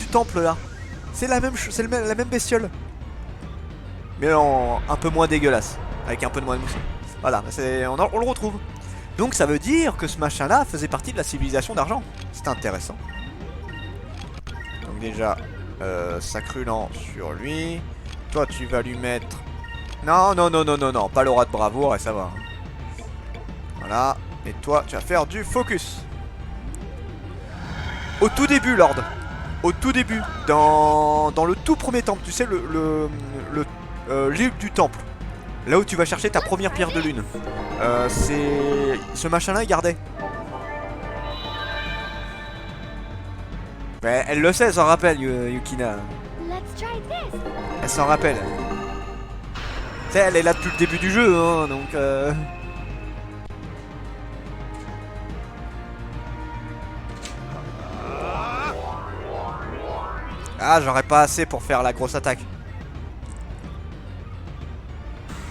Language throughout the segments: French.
temple là. C'est la même, la même bestiole. Mais un peu moins dégueulasse. Avec un peu de moins de mousse. Voilà, on le retrouve. Donc ça veut dire que ce machin là faisait partie de la civilisation d'argent. C'est intéressant. Donc déjà, sacrulant sur lui. Toi tu vas lui mettre... Non, non, non, non, non, non, pas l'aura de bravoure et ça va. Voilà. Et toi tu vas faire du focus. Au tout début, Lord. Au tout début. Dans le tout premier temple. Tu sais, l'île du temple. Là où tu vas chercher ta première pierre de lune. C'est... Ce machin-là, il gardait. Mais elle le sait, elle s'en rappelle, Yukina. Elle s'en rappelle. Tu sais, elle est là depuis le début du jeu, hein, donc... Ah, j'aurais pas assez pour faire la grosse attaque.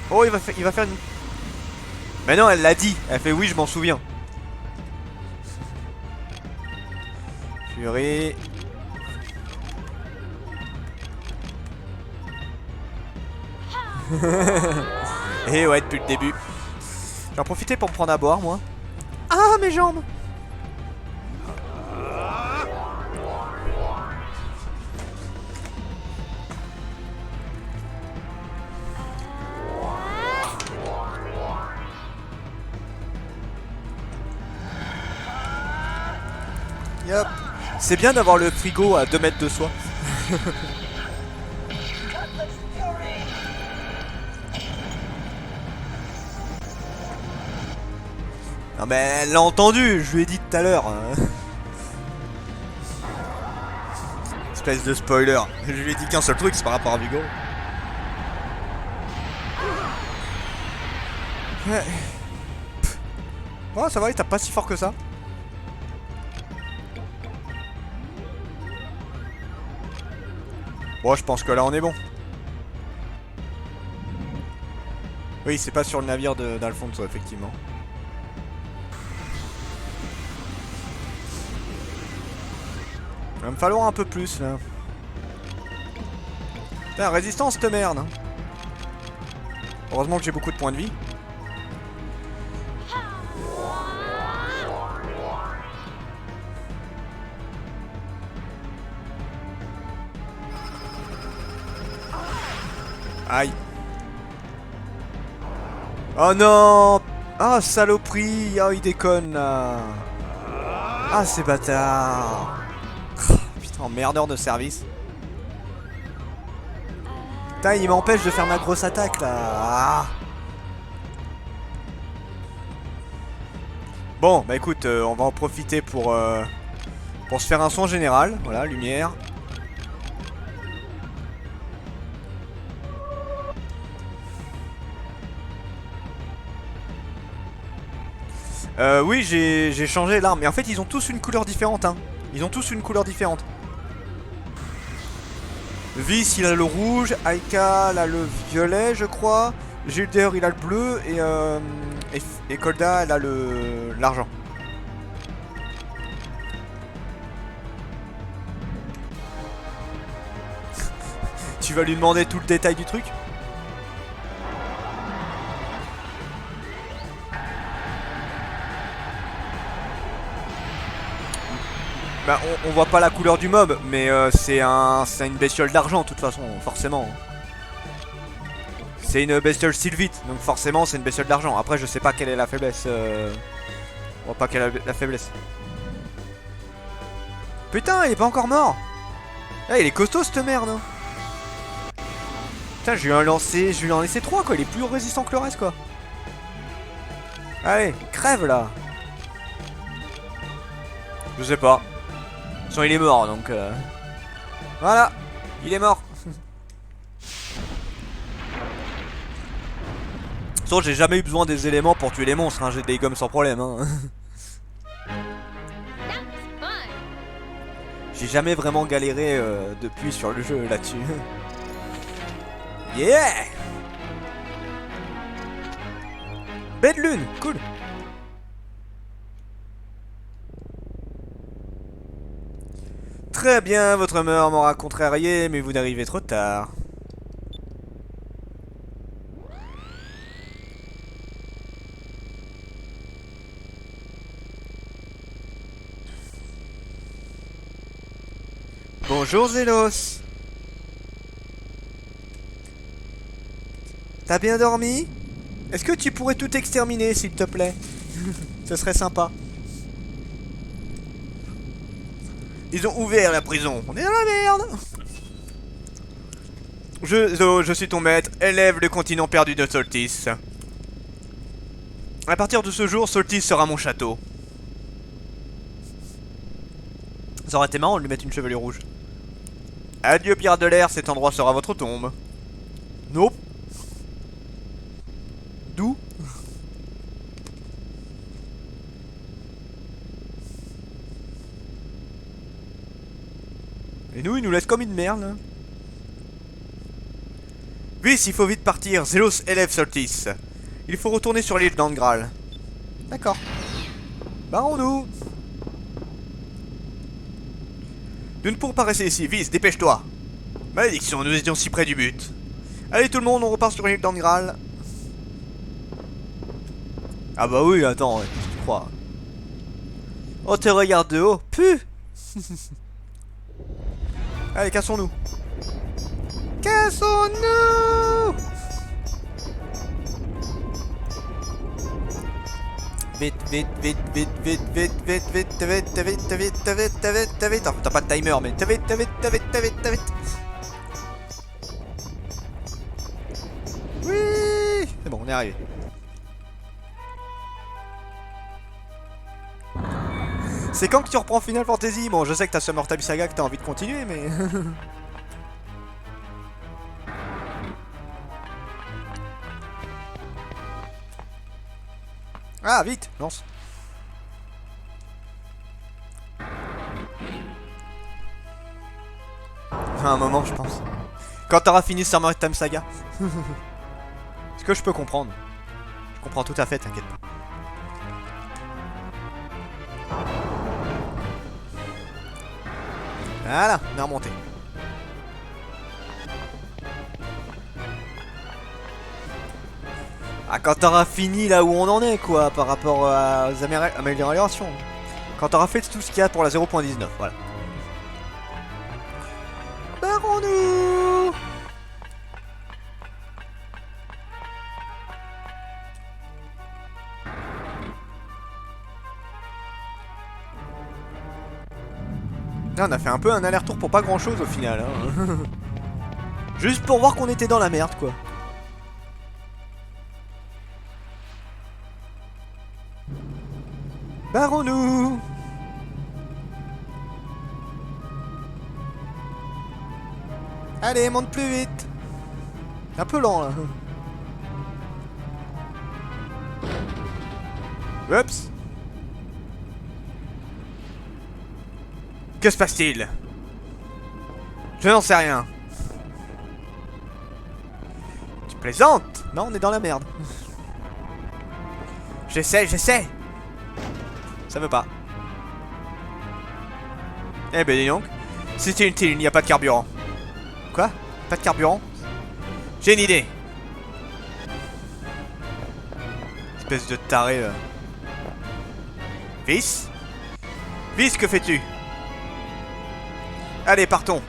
Oh, il va faire une... Mais non, elle l'a dit. Elle fait oui, je m'en souviens. Fury. Et ouais, depuis le début. J'en profité pour me prendre à boire, moi. Ah, mes jambes! Yep. C'est bien d'avoir le frigo à 2 mètres de soi. Non mais elle l'a entendu, je lui ai dit tout à l'heure. Espèce de spoiler. Je lui ai dit qu'un seul truc, c'est par rapport à Vigo. Ouais. Oh, ça va, il tape pas si fort que ça. Bon, je pense que là on est bon. Oui, c'est pas sur le navire d'Alfonso, effectivement. Il va me falloir un peu plus là. Putain, résistance cette merde. Heureusement que j'ai beaucoup de points de vie. Aïe. Oh non. Ah, saloperie. Ah, il déconne là. Ah, ces bâtards. Putain, emmerdeur de service. Putain, il m'empêche de faire ma grosse attaque là. Ah. Bon, bah écoute, on va en profiter pour se faire un son général. Voilà, lumière. Oui, j'ai changé l'arme. Mais en fait, ils ont tous une couleur différente. Hein. Ils ont tous une couleur différente. Viz, il a le rouge. Aika, il a le violet, je crois. Gilder, il a le bleu. Et Kolda, elle a l'argent. Tu vas lui demander tout le détail du truc? Bah, on voit pas la couleur du mob, mais c'est une bestiole d'argent de toute façon, forcément. C'est une bestiole sylvite, donc forcément c'est une bestiole d'argent. Après je sais pas quelle est la faiblesse. On voit pas quelle est la faiblesse. Putain, il est pas encore mort. Ah, il est costaud cette merde. Hein. Putain, je lui en laisser 3 quoi, il est plus résistant que le reste quoi. Allez, crève là. Je sais pas. De toute façon, il est mort donc. Voilà, il est mort. De toute façon, j'ai jamais eu besoin des éléments pour tuer les monstres, hein. J'ai des gommes sans problème. Hein. J'ai jamais vraiment galéré depuis sur le jeu là-dessus. Yeah! Belle lune, cool. Très bien, votre mort m'aura contrarié, mais vous n'arrivez trop tard. Bonjour Zélos. T'as bien dormi? Est-ce que tu pourrais tout exterminer, s'il te plaît? Ce serait sympa. Ils ont ouvert la prison. On est dans la merde. Je suis ton maître. Élève le continent perdu de Soltis. À partir de ce jour, Soltis sera mon château. Ça aurait été marrant de lui mettre une chevelure rouge. Adieu pirate de l'air, cet endroit sera votre tombe. Nope. D'où? Et nous, il nous laisse comme une merde là. Vis, il faut vite partir. Zélos élève Soltis. Il faut retourner sur l'île d'Angral. D'accord. Barrons-nous. Nous ne pourrons pas rester ici. Vis, dépêche-toi. Malédiction, nous étions si près du but. Allez tout le monde, on repart sur l'île d'Angral. Ah bah oui, attends, qu'est-ce que tu crois? Oh, te regarde de haut. Puh. Allez, cassons-nous. Cassons-nous. Vite, vite, vite, vite, vite, vite, vite, vite, vite, vite, vite, vite, vite, vite. T'as pas de timer, mais vite, vite, vite, vite, vite, vite. Oui. C'est bon, on est arrivé. C'est quand que tu reprends Final Fantasy? Bon, je sais que t'as Summertime Saga que t'as envie de continuer, mais... Ah, vite, lance. À un moment, je pense. Quand t'auras fini Summertime Saga. Ce que je peux comprendre. Je comprends tout à fait, t'inquiète pas. Voilà, on est remonté. Ah, quand t'auras fini là où on en est, quoi, par rapport aux améliorations. Quand t'auras fait tout ce qu'il y a pour la 0.19, voilà. Barrons-nous. Là, on a fait un peu un aller-retour pour pas grand-chose au final. Hein. Juste pour voir qu'on était dans la merde, quoi. Barrons-nous. Allez, monte plus vite. Un peu lent, là. Oups. Que se passe-t-il? Je n'en sais rien. Tu plaisantes? Non, on est dans la merde. J'essaie. Ça veut pas. Eh ben dis donc. C'est inutile, il n'y a pas de carburant. Quoi? Pas de carburant? J'ai une idée. Espèce de taré là. Vis? Vis, que fais-tu? Allez, partons.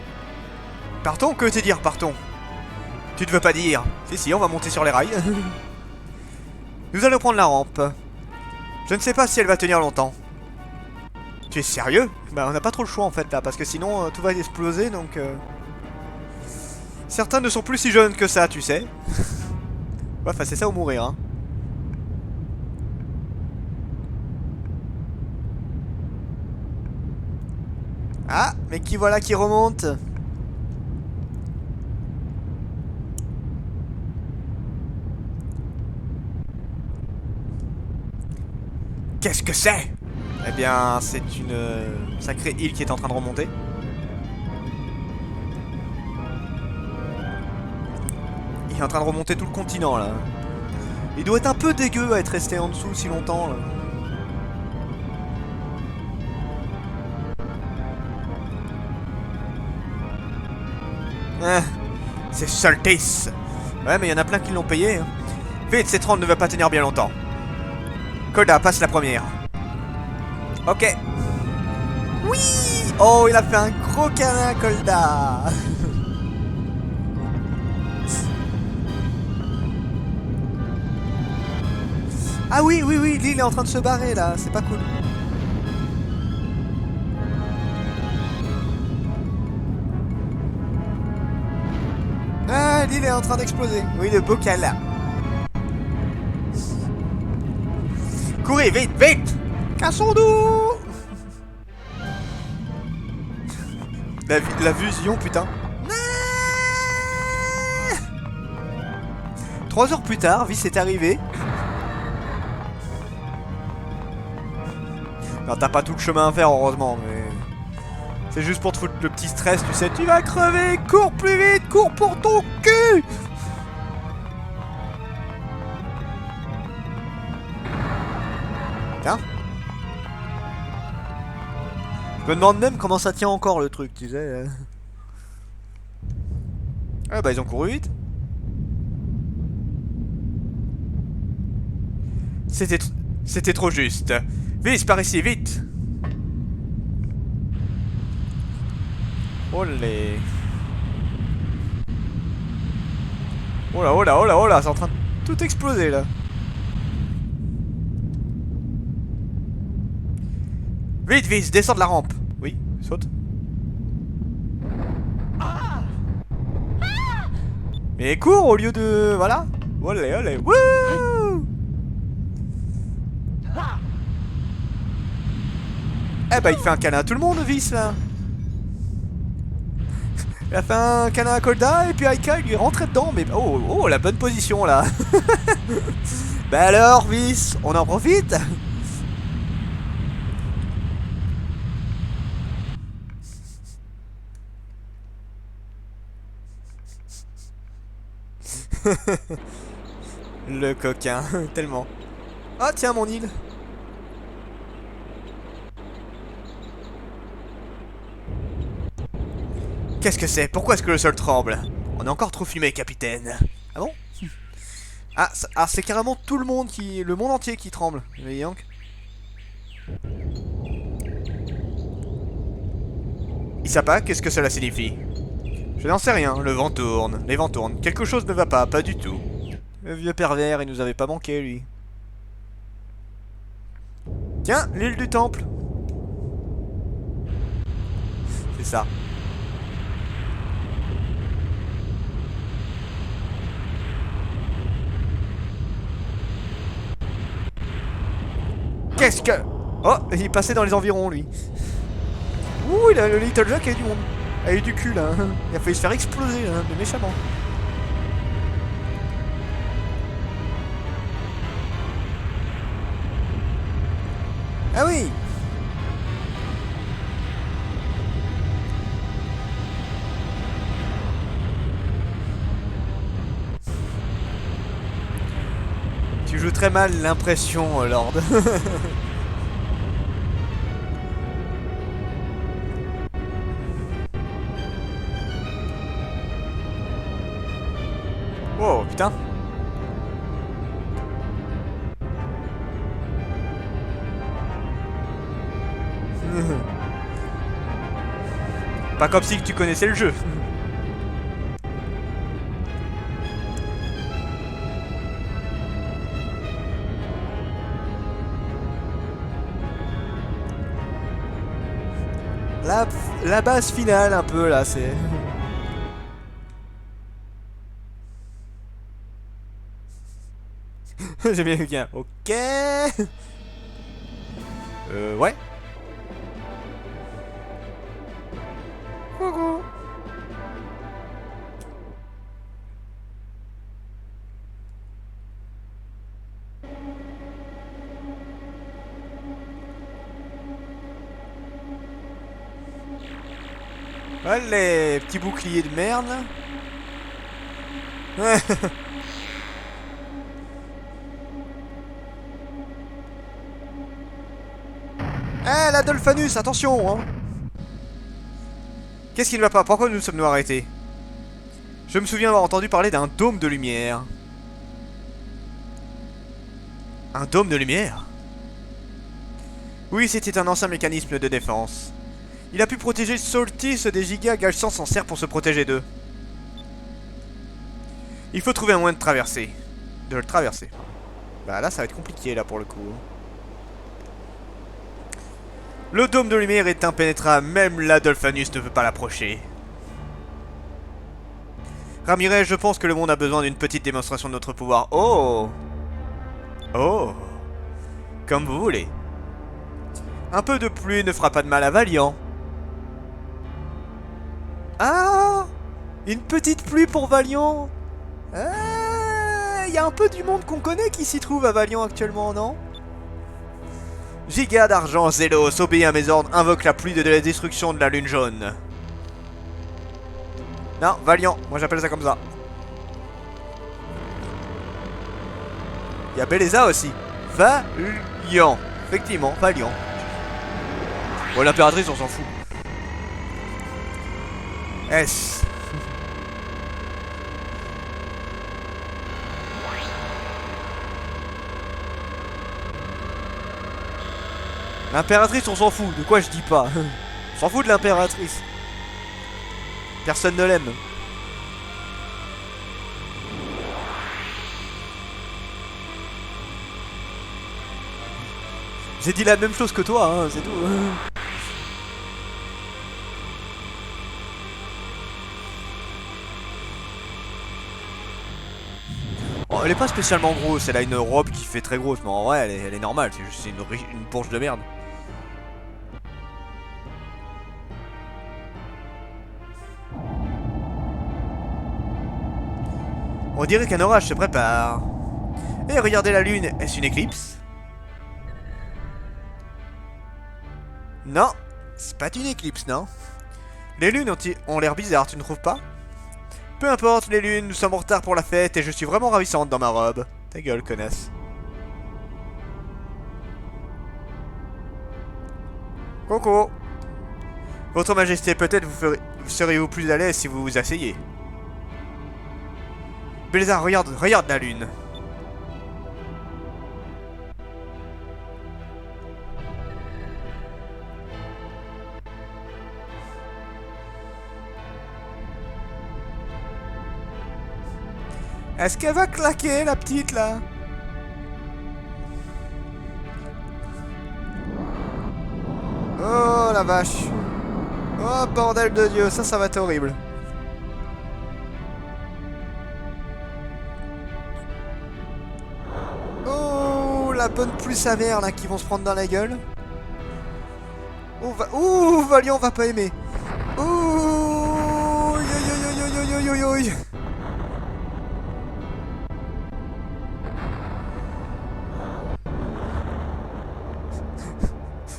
Partons? Que veux-tu dire, partons? Tu ne veux pas dire? Si, on va monter sur les rails. Nous allons prendre la rampe. Je ne sais pas si elle va tenir longtemps. Tu es sérieux? Bah on n'a pas trop le choix en fait là, parce que sinon tout va exploser donc... Certains ne sont plus si jeunes que ça, tu sais. Ouais, enfin c'est ça ou mourir, hein. Ah, mais qui voilà qui remonte. Qu'est-ce que c'est? Eh bien, c'est une sacrée île qui est en train de remonter. Il est en train de remonter tout le continent, là. Il doit être un peu dégueu à être resté en dessous si longtemps, là. Ah, c'est Soltis. Ouais, mais il y en a plein qui l'ont payé. Hein. Vite, cette ronde ne va pas tenir bien longtemps. Koda, passe la première. Ok. Oui. Oh, il a fait un gros câlin, Kolda. Ah oui, oui, oui, l'île est en train de se barrer, là. C'est pas cool. Ah, l'île est en train d'exploser. Oui, le bocal, là. Courez, vite, vite. Cassons-nous. La vision, putain. 3 heures plus tard, Vice est arrivé. Non, t'as pas tout le chemin à faire, heureusement, mais... C'est juste pour te foutre le petit stress, tu sais. Tu vas crever, cours plus vite, cours pour ton cul. Tiens. Je me demande même comment ça tient encore le truc, tu sais. Ah bah ils ont couru vite. C'était trop juste. Vise par ici, vite. Olé. Oh là, oh là, oh là, oh là, c'est en train de tout exploser là. Vite, Vise, descends de la rampe. Oui, saute. Mais cours au lieu de... Voilà. Olé, olé, wouh. Eh bah il fait un câlin à tout le monde, Vice là. Il a fait un câlin à Kolda et puis Aika lui est rentré dedans. Mais oh, oh, la bonne position là. Bah alors, Vice, on en profite. Le coquin, tellement. Ah tiens, mon île. Qu'est-ce que c'est? Pourquoi est-ce que le sol tremble? On est encore trop fumé, capitaine. Ah bon? Ah, c'est carrément tout le monde qui... Le monde entier qui tremble. Mais donc... Isapa, qu'est-ce que cela signifie? Je n'en sais rien, le vent tourne, les vents tournent. Quelque chose ne va pas du tout. Le vieux pervers, il nous avait pas manqué, lui. Tiens, l'île du temple. C'est ça. Qu'est-ce que... Oh, il passait dans les environs, lui. Ouh, le Little Jack a eu du monde. Il a eu du cul, là. Il a failli se faire exploser, là, mais méchamment. Ah oui. Tu joues très mal l'impression, Lord. Oh, putain. Pas comme si tu connaissais le jeu. La base finale un peu là, c'est... J'ai bien bien. Ok. Ouais. Coucou. Allez, petit bouclier de merde. Eh, la Dolphanus, attention hein. Qu'est-ce qui ne va pas? Pourquoi nous sommes-nous arrêtés? Je me souviens avoir entendu parler d'un dôme de lumière. Un dôme de lumière? Oui, c'était un ancien mécanisme de défense. Il a pu protéger Soltis des gigas, Galsan s'en sert pour se protéger d'eux. Il faut trouver un moyen de traverser. De le traverser. Bah là, ça va être compliqué, là, pour le coup. Le dôme de lumière est impénétrable, même l'Adolphanus ne peut pas l'approcher. Ramirez, je pense que le monde a besoin d'une petite démonstration de notre pouvoir. Oh! Oh! Comme vous voulez. Un peu de pluie ne fera pas de mal à Valiant. Ah! Une petite pluie pour Valiant. Il y a un peu du monde qu'on connaît qui s'y trouve à Valiant actuellement, non? Giga d'argent, Zélos, obéis à mes ordres, invoque la pluie de la destruction de la lune jaune. Non, Valiant, moi j'appelle ça comme ça. Il y a Beleza aussi. Valiant. Effectivement, Valiant. Bon, l'impératrice, on s'en fout. S. L'impératrice, on s'en fout. De quoi je dis pas? On s'en fout de l'impératrice. Personne ne l'aime. J'ai dit la même chose que toi, hein, c'est tout. Oh, elle est pas spécialement grosse, elle a une robe qui fait très grosse, mais en vrai elle est normale, c'est juste une bourge de merde. On dirait qu'un orage se prépare. Et regardez la lune, est-ce une éclipse? Non, c'est pas une éclipse, non. Les lunes ont l'air bizarres, tu ne trouves pas? Peu importe les lunes, nous sommes en retard pour la fête et je suis vraiment ravissante dans ma robe. Ta gueule, connasse. Coco. Votre Majesté, peut-être seriez-vous plus à l'aise si vous vous asseyez. Beleza, regarde la lune. Est-ce qu'elle va claquer, la petite, là? Oh, la vache. Oh, bordel de Dieu, ça va être horrible. Oh, la bonne pluie sa mère, là, qui vont se prendre dans la gueule. Ouh, Valiant va pas aimer. Ouh, yo.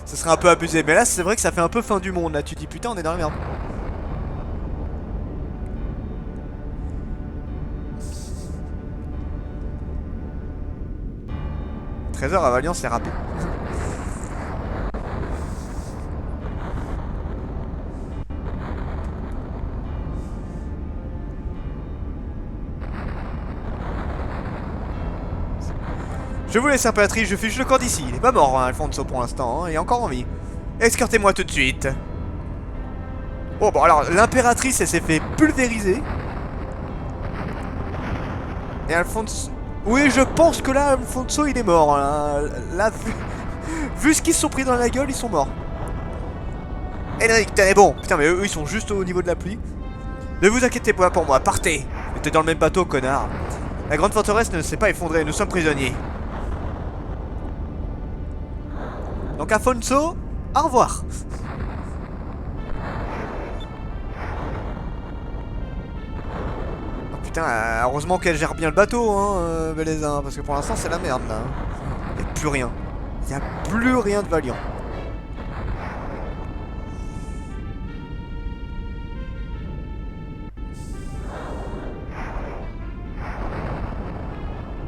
Ce serait un peu abusé, mais là c'est vrai que ça fait un peu fin du monde, là tu dis putain on est dans la merde. Trésor à Valiant c'est râpé. Je vous laisse, impératrice, je fiche le corps d'ici. Il est pas mort, hein, Alfonso, pour l'instant, hein, il est encore en vie. Escortez-moi tout de suite. Oh, bon, alors, l'impératrice, elle s'est fait pulvériser. Et Alfonso... Oui, je pense que là, Alfonso, il est mort. Hein. Là, vu ce qu'ils se sont pris dans la gueule, ils sont morts. Henrik, tenez bon. Putain, mais eux, ils sont juste au niveau de la pluie. Ne vous inquiétez pas pour moi, partez. T'es dans le même bateau, connard. La grande forteresse ne s'est pas effondrée, nous sommes prisonniers. Donc Alfonso, au revoir. Oh, putain, heureusement qu'elle gère bien le bateau, hein, Beleza, parce que pour l'instant c'est la merde là. Il n'y a plus rien. Il n'y a plus rien de Valiant.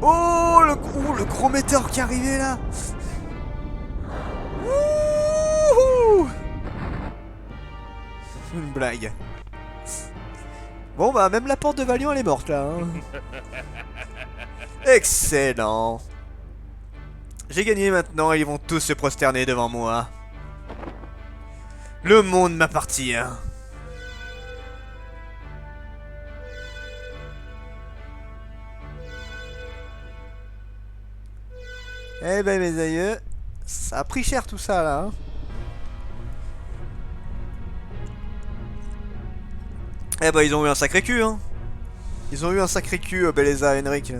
Oh, le gros météore qui est arrivé là. Une blague. Bon bah même la porte de Valiant elle est morte là. Hein. Excellent. J'ai gagné maintenant et ils vont tous se prosterner devant moi. Le monde m'appartient. Eh ben mes aïeux, ça a pris cher tout ça là. Hein. Eh ben ils ont eu un sacré cul hein. Ils ont eu un sacré cul Beleza et Henrik.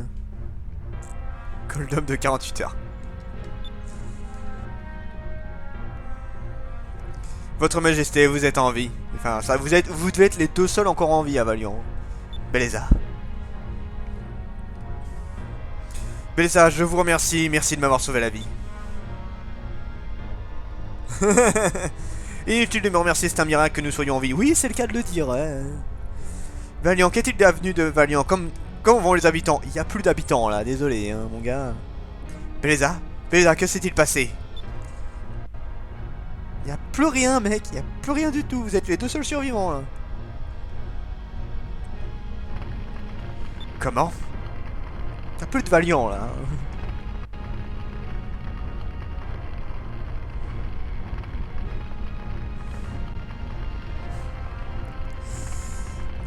Coldom de 48 heures. Votre majesté, vous êtes en vie. Enfin, ça, vous devez être les deux seuls encore en vie à Valiant. Beleza. Beleza, je vous remercie. Merci de m'avoir sauvé la vie. Inutile de me remercier, c'est un miracle que nous soyons en vie. Oui, c'est le cas de le dire. Hein. Valiant, qu'est-il devenu de Valiant? Comment vont les habitants? Il n'y a plus d'habitants là, désolé, hein, mon gars. Beleza, que s'est-il passé? Il n'y a plus rien, mec. Il n'y a plus rien du tout. Vous êtes les deux seuls survivants là. Comment? T'as plus de Valiant là.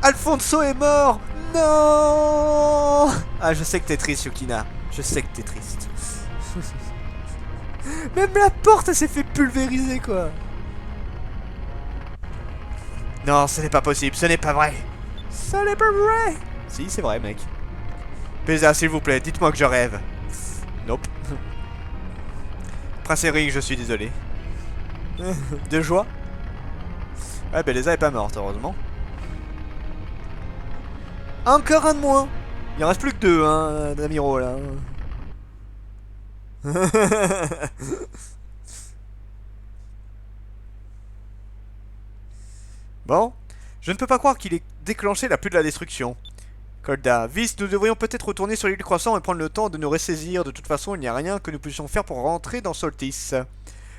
Alfonso est mort. Non. Ah, je sais que t'es triste, Yukina. Je sais que t'es triste. Même la porte, elle s'est fait pulvériser, quoi. Non, ce n'est pas possible. Ce n'est pas vrai. Ce n'est pas vrai. Si, c'est vrai, mec. Beleza, s'il vous plaît, dites-moi que je rêve. Nope. Prince Eric, je suis désolé. De joie. Ouais, Beleza est pas morte, heureusement. Encore un de moins. Il en reste plus que deux, hein, d'Amiro, là. Bon. Je ne peux pas croire qu'il ait déclenché la pluie de la destruction. Kolda, Vis, nous devrions peut-être retourner sur l'île Croissant et prendre le temps de nous ressaisir. De toute façon, il n'y a rien que nous puissions faire pour rentrer dans Soltis.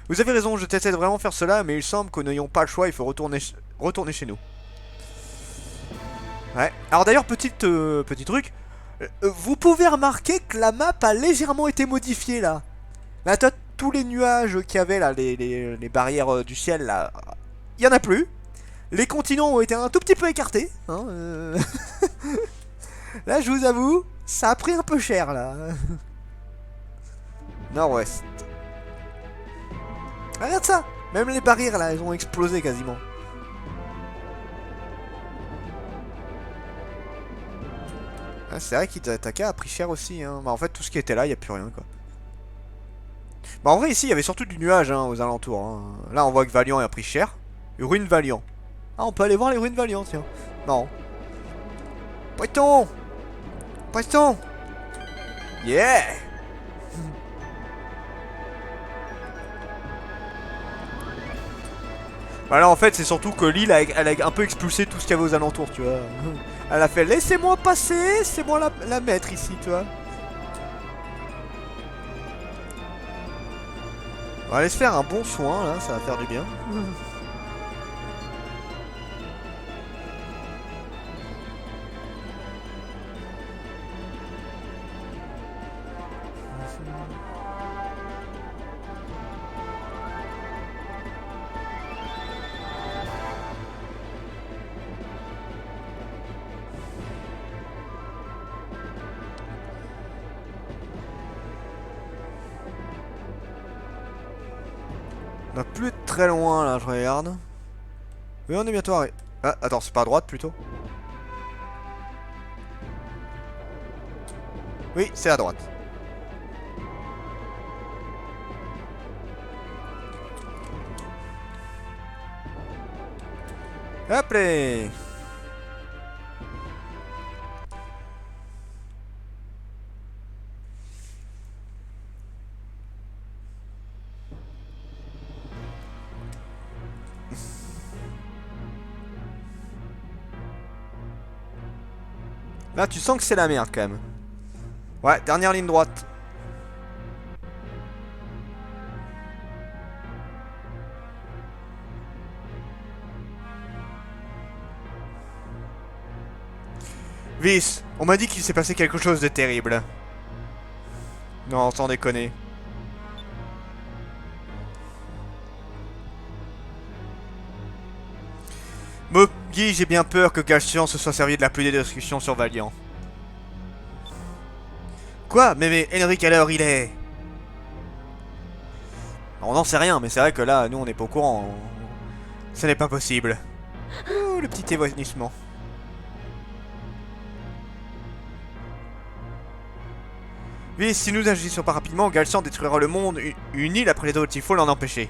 Vous avez raison, je t'essaie de vraiment faire cela, mais il semble que nous n'ayons pas le choix, il faut retourner chez nous. Ouais. Alors d'ailleurs, petit truc, vous pouvez remarquer que la map a légèrement été modifiée là. Là, tous les nuages qu'il y avait là, les barrières du ciel là, il y en a plus. Les continents ont été un tout petit peu écartés. Hein, Là, je vous avoue, ça a pris un peu cher là. Nord-ouest. Regarde ça. Même les barrières là, elles ont explosé quasiment. Ah, c'est vrai qu'Itaka a pris cher aussi. Hein. Bah, en fait, tout ce qui était là, il n'y a plus rien quoi. Bah, en vrai, ici, il y avait surtout du nuage hein, aux alentours. Hein. Là, on voit que Valiant a pris cher. Ruine Valiant. Ah, on peut aller voir les ruines Valiant, tiens. Non. Poiton. Poisson. Yeah. Voilà, en fait, c'est surtout que l'île, elle a un peu expulsé tout ce qu'il y avait aux alentours, tu vois. Elle a fait, laissez-moi passer, c'est moi la maître ici, tu vois. On va aller se faire un bon soin, là, ça va faire du bien. On va plus être très loin là, je regarde. Oui, on est bientôt arrivé. Ah, attends, c'est pas à droite plutôt? Oui, c'est à droite. Hop là. Là, tu sens que c'est la merde quand même. Ouais, dernière ligne droite. Vice, on m'a dit qu'il s'est passé quelque chose de terrible. Non, sans déconner. Mogi, j'ai bien peur que Galcian se soit servi de la pluie des discussions sur Valiant. Quoi? Mais Henrik alors il est... On n'en sait rien, mais c'est vrai que là, nous on n'est pas au courant. Ce n'est pas possible. Oh, le petit évanouissement. Oui, si nous agissions pas rapidement, Galcian détruira le monde, une île après les autres, il faut l'en empêcher.